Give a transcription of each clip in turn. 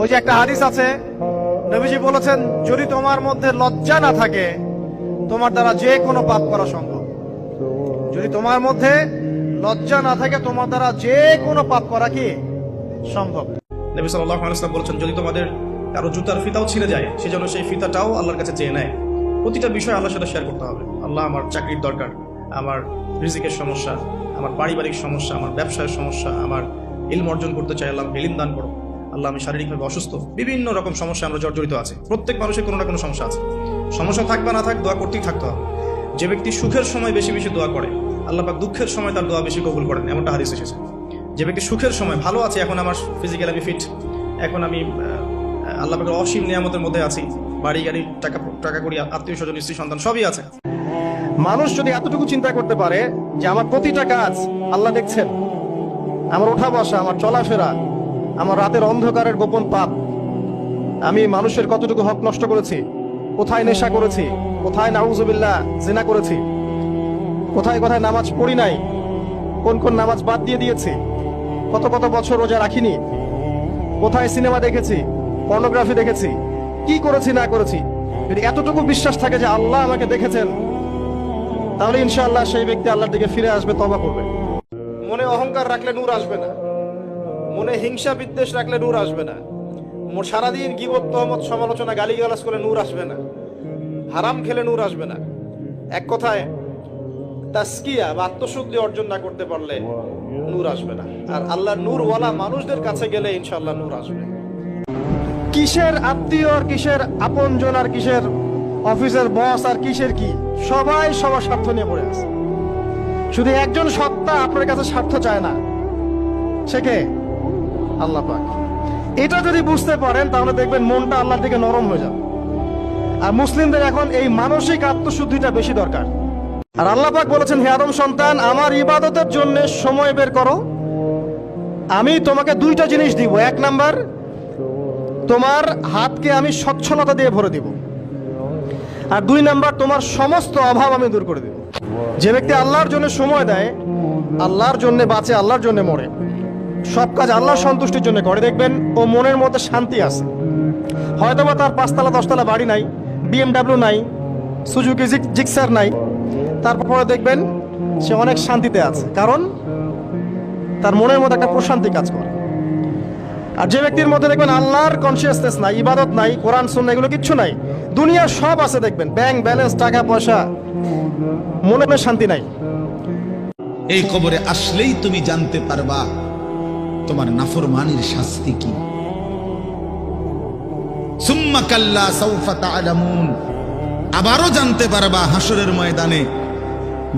ওই যে একটা হাদিস আছে, নবীজি বলেছেন, যদি তোমার মধ্যে লজ্জা না থাকে তোমার দ্বারা যে কোনো পাপ করা সম্ভব। যদি তোমার মধ্যে লজ্জা না থাকে তোমার দ্বারা যে কোনো পাপ করা কি সম্ভব। নবী সাল্লাল্লাহু আলাইহি ওয়াসাল্লাম বলেছেন, যদি তোমাদের কারো জুতার ফিতাও ছিঁড়ে যায়, সেজন্য সেই ফিতাটাও আল্লাহর কাছে চেয়ে নেয়। প্রতিটা বিষয় আল্লাহর সাথে শেয়ার করতে হবে। আল্লাহ, আমার চাকরির দরকার, আমার রিজিকের সমস্যা, আমার পারিবারিক সমস্যা, আমার ব্যবসায়ের সমস্যা, আমার ইলম অর্জন করতে চাই, আল্লাহ আমাকে ইলম দান করো। আল্লাহ, আমি শারীরিকভাবে অসুস্থ। বিভিন্ন রকম সমস্যা আমরা জর্জরিত আছে। প্রত্যেক মানুষের কোনো না কোনো সমস্যা আছে। সমস্যা থাক বা না থাক, দোয়া করতেই থাকতে হবে। যে ব্যক্তি সুখের সময় বেশি বেশি দোয়া করে, আল্লাহ পাক দুঃখের সময় তার দোয়া বেশি কবুল করেন, এমনটা হাদিস এসেছে। যে ব্যক্তি সুখের সময় ভালো আছে, এখন আমার ফিজিক্যাল আমি ফিট, এখন আমি আল্লাহ পাকের অসীম নিয়ামতের মধ্যে আছি, বাড়ি গাড়ি টাকা করি, আত্মীয় স্বজন, স্ত্রী সন্তান সবই আছে। মানুষ যদি এতটুকু চিন্তা করতে পারে যে আমার প্রতিটা কাজ আল্লাহ দেখছেন, আমার ওঠা বসা, আমার চলাফেরা, আমার রাতের অন্ধকারের গোপন পাপ, আমি মানুষের কতটুকু হক নষ্ট করেছি, কোথায় নেশা করেছি, কোথায় নাউজুবিল্লাহ জিনা করেছি, কোথায় কোথায় নামাজ পড়ি নাই, কোন কোন নামাজ বাদ দিয়ে দিয়েছি, কত কত বছর রোজা রাখিনি, কোথায় সিনেমা দেখেছি, পর্নোগ্রাফি দেখেছি, কি করেছি না করেছি, যদি এতটুকু বিশ্বাস থাকে যে আল্লাহ আমাকে দেখেছেন, তাহলে ইনশাআল্লাহ সেই ব্যক্তি আল্লাহর দিকে ফিরে আসবে, তওবা করবে। মনে অহংকার রাখলে নূর আসবে না, মনে হিংসা বিদ্বেষ রাখলে নূর আসবে না, সারাদিন গীবত তহমত সমালোচনা গালিগালাজ করে নূর আসবে না, হারাম খেলে নূর আসবে না। এক কথায় তাসকিয়া বা আত্মশুদ্ধি অর্জন না করতে পারলে নূর আসবে না। আর আল্লাহর নূরওয়ালা মানুষদের কাছে গেলে ইনশাআল্লাহ নূর আসবে। কিসের আত্মীয় আর কিসের আপনজন আর কিসের অফিসের বস আর কিসের কি, সবাই সবার স্বার্থ নিয়ে পড়ে আছে। শুধু একজন সত্তা আপনার কাছে স্বার্থ চায় না, সে কে? আল্লাহ পাক। এটা যদি বুঝতে পারেন তাহলে দেখবেন মনটা আল্লাহর দিকে নরম হয়ে যাবে। আর মুসলিমদের এখন এই মানসিক আত্মশুদ্ধিটা বেশি দরকার। আর আল্লাহ পাক বলেছেন, হে আদম সন্তান, আমার ইবাদতের জন্য সময় বের করো, আমি তোমাকে দুইটা জিনিস দিব। এক নাম্বার, তোমার হাতকে আমি সচ্ছলতা দিয়ে ভরে দিব, আর দুই নাম্বার, তোমার সমস্ত অভাব আমি দূর করে দেব। যে ব্যক্তি আল্লাহর জন্য সময় দেয়, আল্লাহর জন্য বাঁচে, আল্লাহর জন্য মরে, সব কাজ আল্লাহর সন্তুষ্টির জন্য করে, দেখবেন ও মনের মধ্যে শান্তি আছে। হয়তোবা তার 5 তলা 10 তলা বাড়ি নাই, BMW নাই, সুজুকি জিক্সার নাই, তারপরে দেখবেন সে অনেক শান্তিতে আছে, কারণ তার মনের মধ্যে একটা প্রশান্তি কাজ করে। আর যে ব্যক্তির মধ্যে দেখবেন আল্লাহর কনসিয়াসনেস নাই, ইবাদত নাই, কোরআন সুন্নাহ এগুলো কিচ্ছু নাই, দুনিয়ার সব আছে, দেখবেন ব্যাংক ব্যালেন্স, টাকা পয়সা, মনে শান্তি নাই। এই কবরে আসলেই তুমি জানতে পারবা তোমার নাফরমানির শাস্তি কি। সুম্মা কাল্লা সাউফা তা'লামুন, আবারও জানতে পারবা হাসরের ময়দানে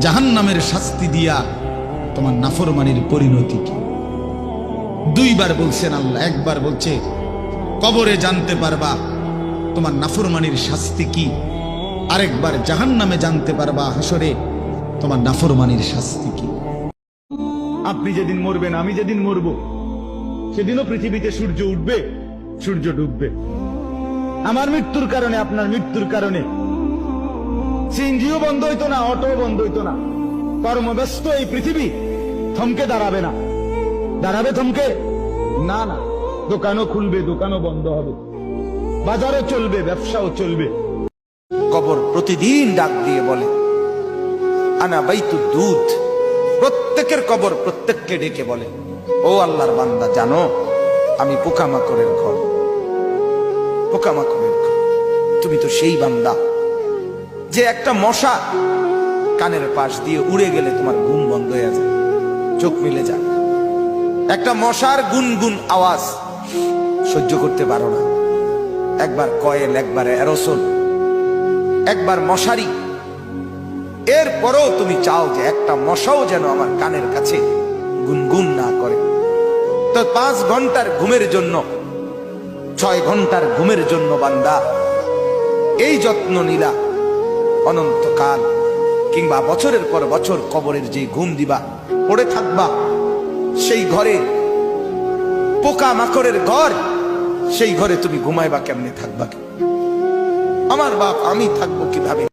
জাহান্নামের শাস্তি দিয়া তোমার নাফরমানির পরিণতি কি। দুইবার বলছেন আল্লাহ, একবার বলছে কবরে জানতে পারবা তোমার নাফরমানির শাস্তি কি, আরেকবার জাহান্নামে জানতে পারবা হাসরে তোমার নাফরমানির শাস্তি কি। আপনি যেদিন মরবেন, আমি যেদিন মরব, সেদিনও পৃথিবীতে সূর্য উঠবে, সূর্য ডুববে। আমার মৃত্যুর কারণে, আপনার মৃত্যুর কারণে সিএনজিও বন্ধ হইতো না, অটো বন্ধ হইতো না। কর্মব্যস্ত এই পৃথিবী থমকে দাঁড়াবে না। দাঁড়াবে থমকে? না না, দোকানও খুলবে, দোকানও বন্ধ হবে, বাজারও চলবে, ব্যবসাও চলবে। কবর প্রতিদিন ডাক দিয়ে বলে, আনা বাইতুদ দুধ। প্রত্যেকের কবর প্রত্যেককে ডেকে বলে, ও আল্লাহর বান্দা, জানো আমি পোকামাকড়ের ঘর, পোকামাকড়ের ঘর। তুমি তো সেই বান্দা যে একটা মশা কানের পাশ দিয়ে উড়ে গেলে তোমার ঘুম বন্ধ হয়ে যায়, চোখ মিলে যায়। একটা মশার গুনগুন আওয়াজ সহ্য করতে পারো না। একবার কয়েল, একবার অ্যারোসোল, একবার মশারি, এরপরও তুমি চাও যে একটা মশাও যেন আমার কানের কাছে গুনগুন না করে। তো 5 ঘন্টার ঘুমের জন্য, 6 ঘন্টার ঘুমের জন্য বান্দা এই যত্ন নিলা, অনন্তকাল কিংবা বছরের পর বছর কবরের যে ঘুম দিবা, পড়ে থাকবা সেই ঘরে, পোকা মাকড়ের ঘর, সেই ঘরে তুমি ঘুমাইবা কেমনে, থাকবা? আমার বাপ, আমি থাকবো কিভাবে?